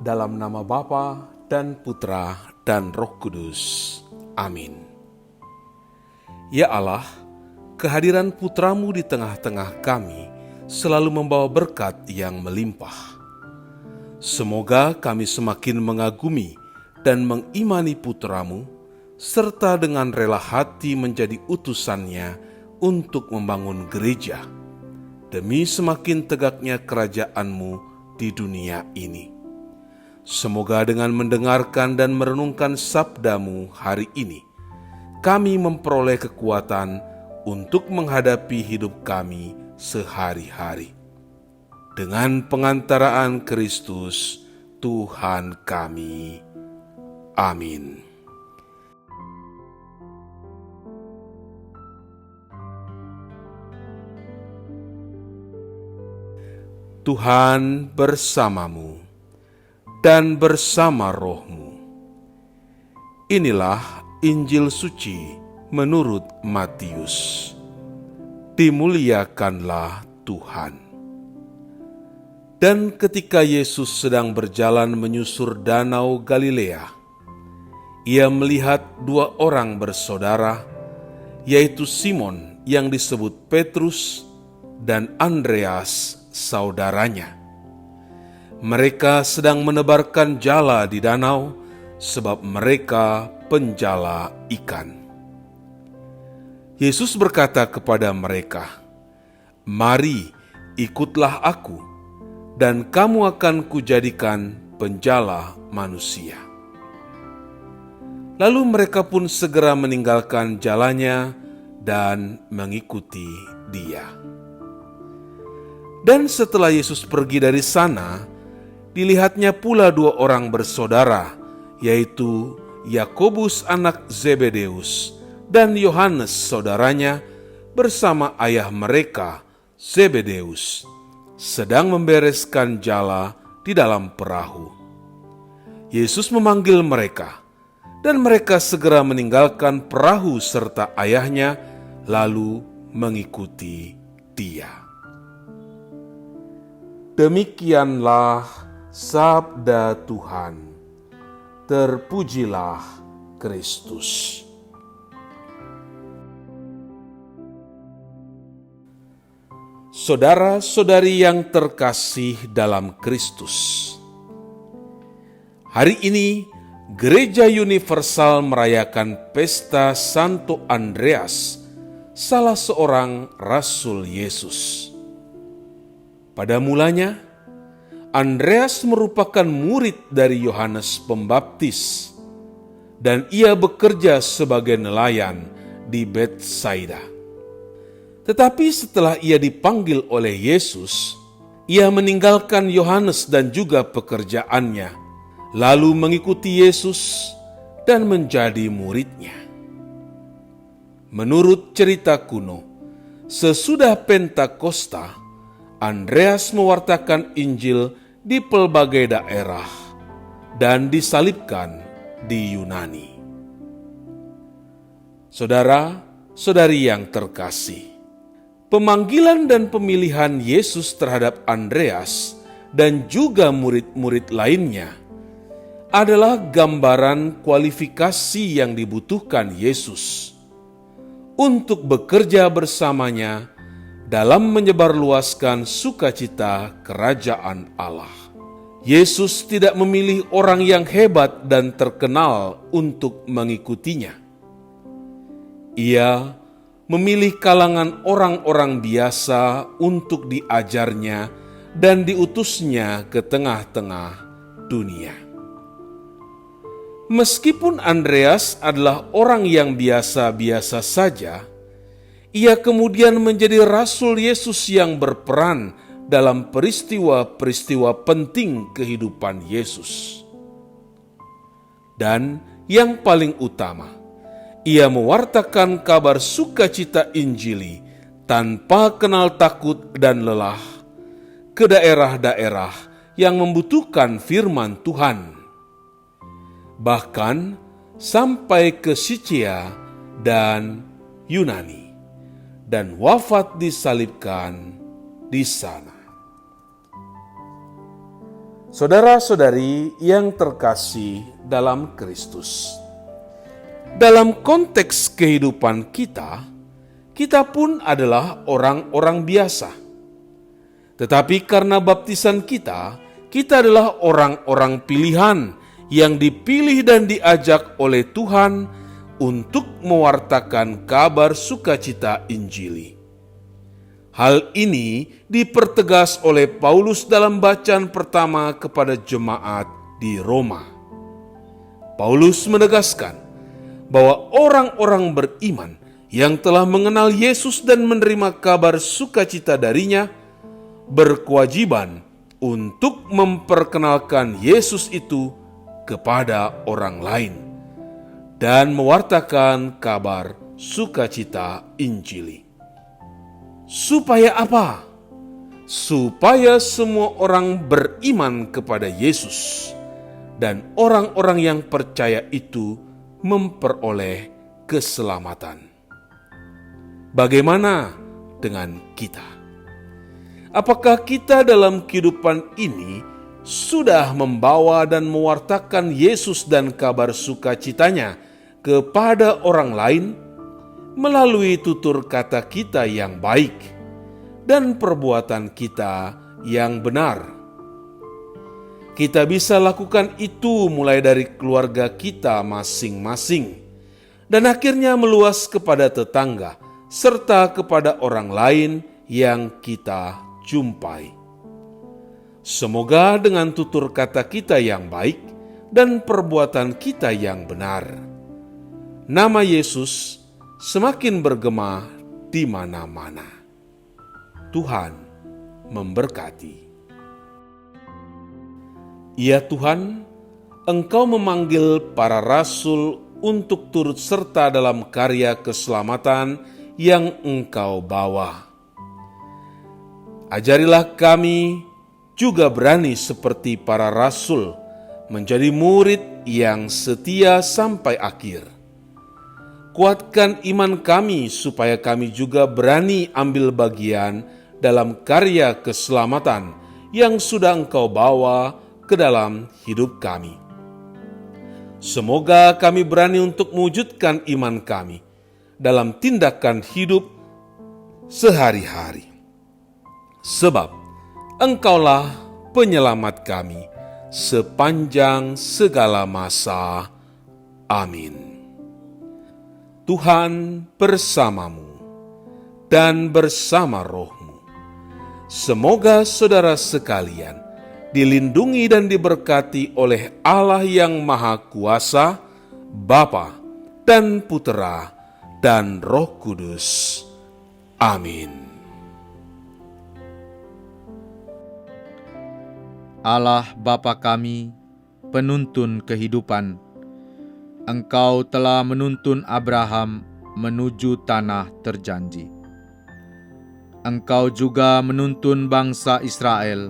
Dalam nama Bapa dan Putra dan Roh Kudus. Amin. Ya Allah, kehadiran Putramu di tengah-tengah kami selalu membawa berkat yang melimpah. Semoga kami semakin mengagumi dan mengimani Putramu, serta dengan rela hati menjadi utusannya untuk membangun gereja, demi semakin tegaknya kerajaan-Mu di dunia ini. Semoga dengan mendengarkan dan merenungkan sabda-Mu hari ini, kami memperoleh kekuatan untuk menghadapi hidup kami sehari-hari. Dengan pengantaraan Kristus, Tuhan kami. Amin. Tuhan bersamamu dan bersama rohmu. Inilah Injil suci menurut Matius. Dimuliakanlah Tuhan. Dan ketika Yesus sedang berjalan menyusur danau Galilea, ia melihat dua orang bersaudara, yaitu Simon yang disebut Petrus dan Andreas saudaranya. Mereka sedang menebarkan jala di danau, sebab mereka penjala ikan. Yesus berkata kepada mereka, "Mari, ikutlah aku, dan kamu akan kujadikan penjala manusia." Lalu mereka pun segera meninggalkan jalannya dan mengikuti Dia. Dan setelah Yesus pergi dari sana, dilihatnya pula dua orang bersaudara, yaitu Yakobus anak Zebedeus dan Yohanes saudaranya bersama ayah mereka Zebedeus, sedang membereskan jala di dalam perahu. Yesus memanggil mereka, dan mereka segera meninggalkan perahu serta ayahnya, lalu mengikuti Dia. Demikianlah sabda Tuhan. Terpujilah Kristus. Saudara-saudari yang terkasih dalam Kristus, hari ini Gereja Universal merayakan pesta Santo Andreas, salah seorang Rasul Yesus. Pada mulanya, Andreas merupakan murid dari Yohanes Pembaptis, dan ia bekerja sebagai nelayan di Betsaida. Tetapi setelah ia dipanggil oleh Yesus, ia meninggalkan Yohanes dan juga pekerjaannya, lalu mengikuti Yesus dan menjadi muridnya. Menurut cerita kuno, sesudah Pentakosta, Andreas mewartakan Injil di pelbagai daerah dan disalibkan di Yunani. Saudara-saudari yang terkasih, pemanggilan dan pemilihan Yesus terhadap Andreas dan juga murid-murid lainnya adalah gambaran kualifikasi yang dibutuhkan Yesus untuk bekerja bersamanya dalam menyebarluaskan sukacita kerajaan Allah. Yesus tidak memilih orang yang hebat dan terkenal untuk mengikutinya. Ia memilih kalangan orang-orang biasa untuk diajarnya dan diutusnya ke tengah-tengah dunia. Meskipun Andreas adalah orang yang biasa-biasa saja, ia kemudian menjadi Rasul Yesus yang berperan dalam peristiwa-peristiwa penting kehidupan Yesus. Dan yang paling utama, ia mewartakan kabar sukacita Injili tanpa kenal takut dan lelah ke daerah-daerah yang membutuhkan firman Tuhan, bahkan sampai ke Sisia dan Yunani, dan wafat disalibkan di sana. Saudara-saudari yang terkasih dalam Kristus, dalam konteks kehidupan kita, kita pun adalah orang-orang biasa. Tetapi karena baptisan kita adalah orang-orang pilihan yang dipilih dan diajak oleh Tuhan untuk mewartakan kabar sukacita Injili. Hal ini dipertegas oleh Paulus dalam bacaan pertama kepada jemaat di Roma. Paulus menegaskan bahwa orang-orang beriman yang telah mengenal Yesus dan menerima kabar sukacita darinya berkewajiban untuk memperkenalkan Yesus itu kepada orang lain dan mewartakan kabar sukacita Injili. Supaya apa? Supaya semua orang beriman kepada Yesus dan orang-orang yang percaya itu memperoleh keselamatan. Bagaimana dengan kita? Apakah kita dalam kehidupan ini sudah membawa dan mewartakan Yesus dan kabar sukacitanya kepada orang lain melalui tutur kata kita yang baik dan perbuatan kita yang benar? Kita bisa lakukan itu mulai dari keluarga kita masing-masing dan akhirnya meluas kepada tetangga serta kepada orang lain yang kita jumpai. Semoga dengan tutur kata kita yang baik dan perbuatan kita yang benar, nama Yesus semakin bergema di mana-mana. Tuhan memberkati. Ya Tuhan, Engkau memanggil para rasul untuk turut serta dalam karya keselamatan yang Engkau bawa. Ajarilah kami juga berani seperti para rasul menjadi murid yang setia sampai akhir. Kuatkan iman kami supaya kami juga berani ambil bagian dalam karya keselamatan yang sudah Engkau bawa ke dalam hidup kami. Semoga kami berani untuk mewujudkan iman kami dalam tindakan hidup sehari-hari. Sebab Engkaulah penyelamat kami sepanjang segala masa. Amin. Tuhan bersamamu dan bersama rohmu. Semoga saudara sekalian dilindungi dan diberkati oleh Allah yang Maha Kuasa, Bapa dan Putera dan Roh Kudus. Amin. Allah Bapa kami, penuntun kehidupan, Engkau telah menuntun Abraham menuju tanah terjanji. Engkau juga menuntun bangsa Israel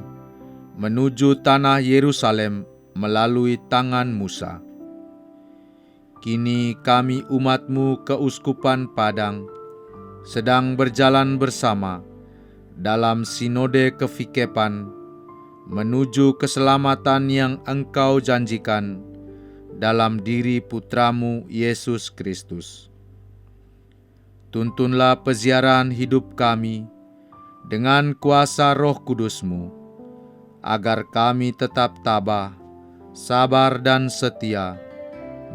menuju tanah Yerusalem melalui tangan Musa. Kini kami umat-Mu keuskupan Padang sedang berjalan bersama dalam sinode kefikepan menuju keselamatan yang Engkau janjikan dalam diri Putramu Yesus Kristus. Tuntunlah peziarahan hidup kami dengan kuasa Roh Kudus-Mu, agar kami tetap tabah, sabar dan setia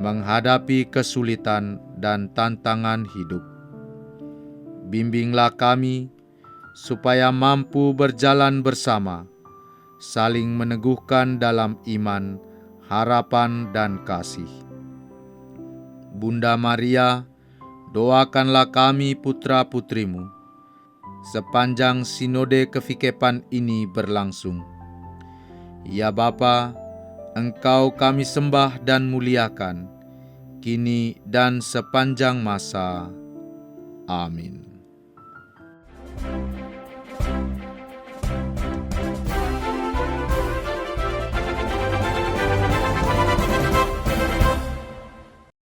menghadapi kesulitan dan tantangan hidup. Bimbinglah kami supaya mampu berjalan bersama, saling meneguhkan dalam iman, harapan dan kasih. Bunda Maria, doakanlah kami putra-putrimu sepanjang sinode kefikepan ini berlangsung. Ya Bapa, Engkau kami sembah dan muliakan, kini dan sepanjang masa. Amin.